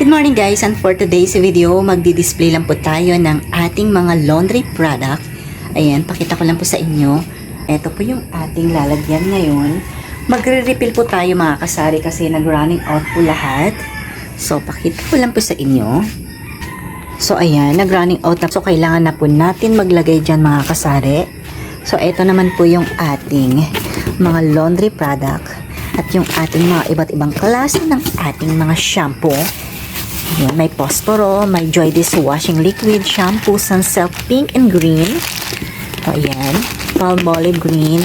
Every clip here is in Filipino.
Good morning guys, and for today's video, magdi-display lang po tayo ng ating mga laundry product. Ayan, pakita ko lang po sa inyo. Ito po yung ating lalagyan ngayon. Magre-refill po tayo mga kasari kasi nag-running out po lahat. So, pakita ko lang po sa inyo. So, ayan, nag-running out na. So, kailangan na po natin maglagay dyan mga kasari. So, ito naman po yung ating mga laundry product at yung ating mga iba't ibang klase ng ating mga shampoo. Ayan, may Posporo, may Joy Dishwashing Liquid, shampoo, Sunsilk Pink and Green. O, ayan, Palmolive Green.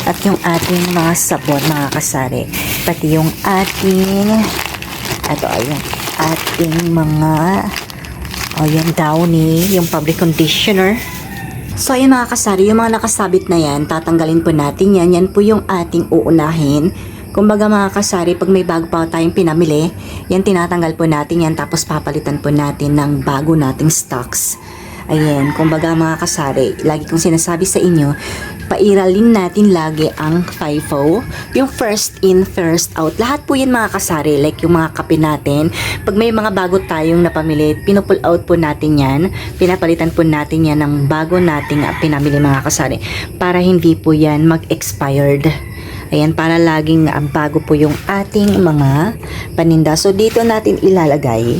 At yung ating mga sabon, mga kasari. Pati yung ating, ating mga, ayan, Downy, yung fabric conditioner. So, ayan mga kasari, yung mga nakasabit na yan, tatanggalin po natin yan. Yan po yung ating uunahin. Kumbaga mga kasari, pag may bago pa tayong pinamili, yan tinatanggal po natin yan, tapos papalitan po natin ng bago nating stocks. Ayan, kumbaga mga kasari, lagi kong sinasabi sa inyo, pairalin natin lagi ang FIFO, yung first in, first out. Lahat po yan mga kasari, like yung mga kape natin. Pag may mga bago tayong napamili, pinupull out po natin yan, pinapalitan po natin yan ng bago nating pinamili mga kasari, para hindi po yan mag-expired. Ayan, para laging bago po yung ating mga paninda. So, dito natin ilalagay.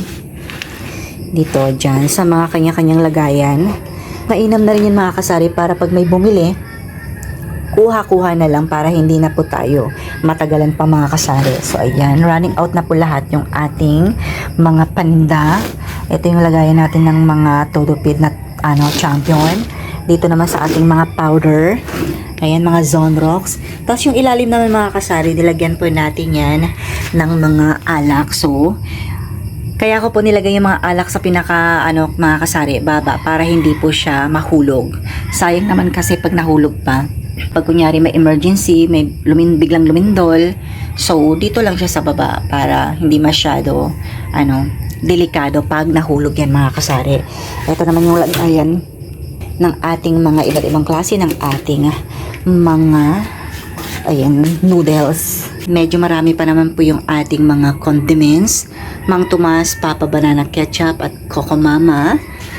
Dito, dyan, sa mga kanya-kanyang lagayan. Mainam na rin yung mga kasari para pag may bumili, kuha-kuha na lang para hindi na po tayo matagalan pa mga kasari. So, ayan, running out na po lahat yung ating mga paninda. Ito yung lagayan natin ng mga Todopid na Champion. Dito naman sa ating mga powder. Ayan, mga Zonrox. Tapos yung ilalim naman mga kasari, nilagyan po natin yan ng mga alak. So, kaya ko po nilagay yung mga alak sa pinaka, mga kasari, baba, para hindi po siya mahulog. Sayang naman kasi pag nahulog pa. Pag kunyari may emergency, may biglang lumindol, so, dito lang siya sa baba para hindi masyado, delikado pag nahulog yan mga kasari. Ito naman yung lagayan ng ating mga iba't ibang klase ng ating mga noodles. Medyo marami pa naman po yung ating mga condiments, Mang Tomas, Papa Banana Ketchup at Coco Mama.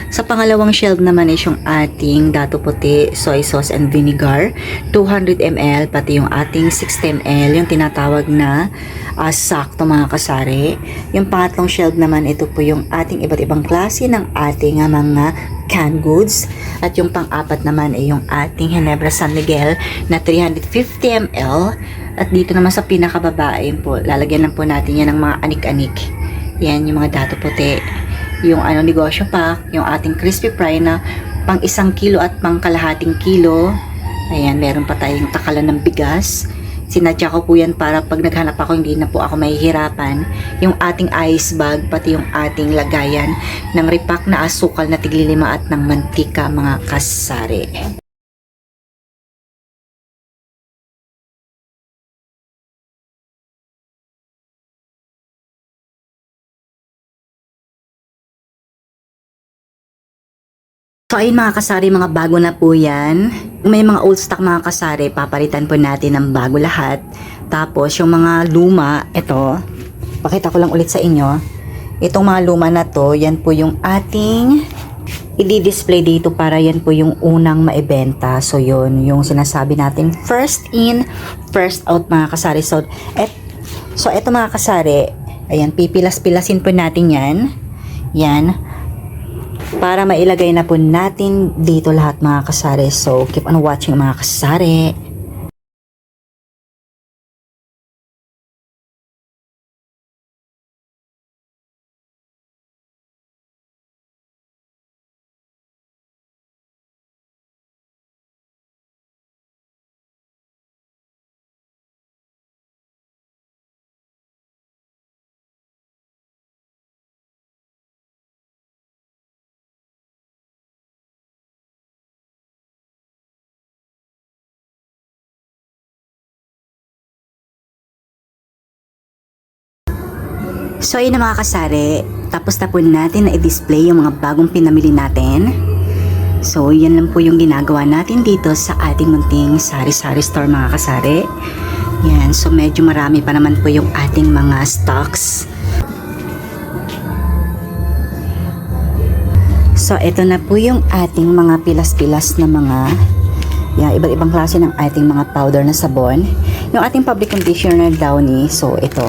Sa pangalawang shelf naman is yung ating Dato Puti, soy sauce and vinegar, 200 ml, pati yung ating 60 ml, yung tinatawag na sakto mga kasari. Yung pangatlong shelf naman, ito po yung ating iba't ibang klase ng ating mga canned goods. At yung pang-apat naman ay yung ating Ginebra San Miguel na 350 ml. At dito naman sa pinakababae po, lalagyan lang po natin yan ng mga anik-anik. Yan yung mga Dato Puti. Yung negosyo pack, yung ating crispy fry na pang 1 kilo at pang kalahating kilo. Ayan, meron pa tayong takalan ng bigas. Sinadya ko po yan para pag naghanap ako, hindi na po ako mahihirapan. Yung ating ice bag, pati yung ating lagayan ng repack na asukal na tiglilima at ng mantika mga kasari. So ayun mga kasari, mga bago na po yan. May mga old stock mga kasari, papalitan po natin ng bago lahat. Tapos yung mga luma, ito, pakita ko lang ulit sa inyo. Itong mga luma na to, yan po yung ating i-display dito para yan po yung unang maibenta. So yun, yung sinasabi natin, first in, first out mga kasari. So eto mga kasari, ayan, pipilas-pilasin po natin yan. Yan. Para mailagay na po natin dito lahat mga kasari. So, keep on watching mga kasari. So ayun na mga kasari, tapos na po natin na i-display yung mga bagong pinamili natin. So yan lang po yung ginagawa natin dito sa ating munting sari-sari store mga kasari. Yan, so medyo marami pa naman po yung ating mga stocks. So, ito na po yung ating mga pilas-pilas na mga iba't ibang klase ng ating mga powder na sabon. Yung ating fabric conditioner Downy. So, ito.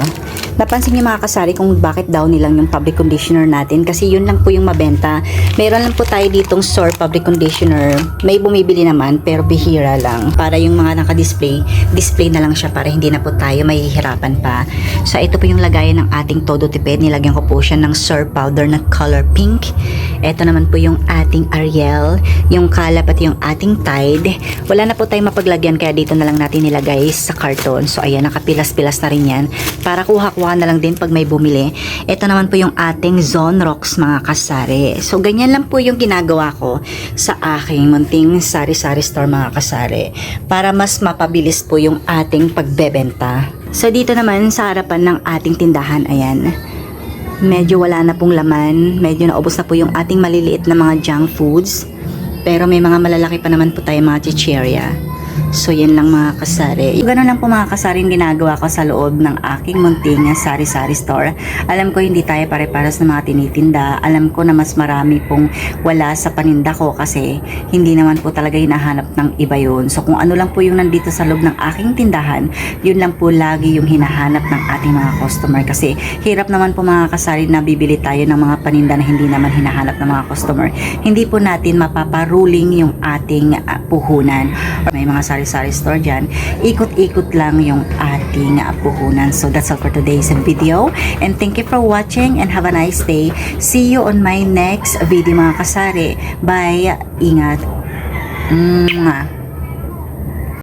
Napansin niyo mga kasari kung bakit Downy lang yung fabric conditioner natin kasi yun lang po yung mabenta. Meron lang po tayo ditong Sor fabric conditioner. May bumibili naman pero bihira lang. Para yung mga naka-display, display na lang siya para hindi na po tayo mahihirapan pa. So ito po yung lagayan ng ating Todo Tipid. Nilagyan ko po siya ng Sor powder na color pink. Ito naman po yung ating Ariel, yung Calap at yung ating Tide. Wala na po tayong mapaglagyan kaya dito na lang natin nilagay sa karton. So ayan, nakapilas-pilas na rin yan. Para kuha-kuha na lang din pag may bumili. Ito naman po yung ating Zone Rocks mga kasari. So ganyan lang po yung ginagawa ko sa aking munting sari-sari store mga kasari. Para mas mapabilis po yung ating pagbebenta. So dito naman sa harapan ng ating tindahan, ayan. Medyo wala na pong laman. Medyo naubos na po yung ating maliliit na mga junk foods. Pero may mga malalaki pa naman po tayo mga chicheria. So, yan lang mga kasari. Ganun lang po mga kasari yung ginagawa ko sa loob ng aking munting sari-sari store. Alam ko hindi tayo pare-paras na mga tinitinda. Alam ko na mas marami pong wala sa paninda ko kasi hindi naman po talaga hinahanap ng iba yun. So, kung ano lang po yung nandito sa loob ng aking tindahan, yun lang po lagi yung hinahanap ng ating mga customer. Kasi hirap naman po mga kasari na bibili tayo ng mga paninda na hindi naman hinahanap ng mga customer. Hindi po natin mapaparuling yung ating puhunan. May mga sari-sari store dyan, ikot-ikot lang yung ating puhunan. So that's all for today's video and thank you for watching and have a nice day. See you on my next video mga kasari. Bye! Ingat! Mwah.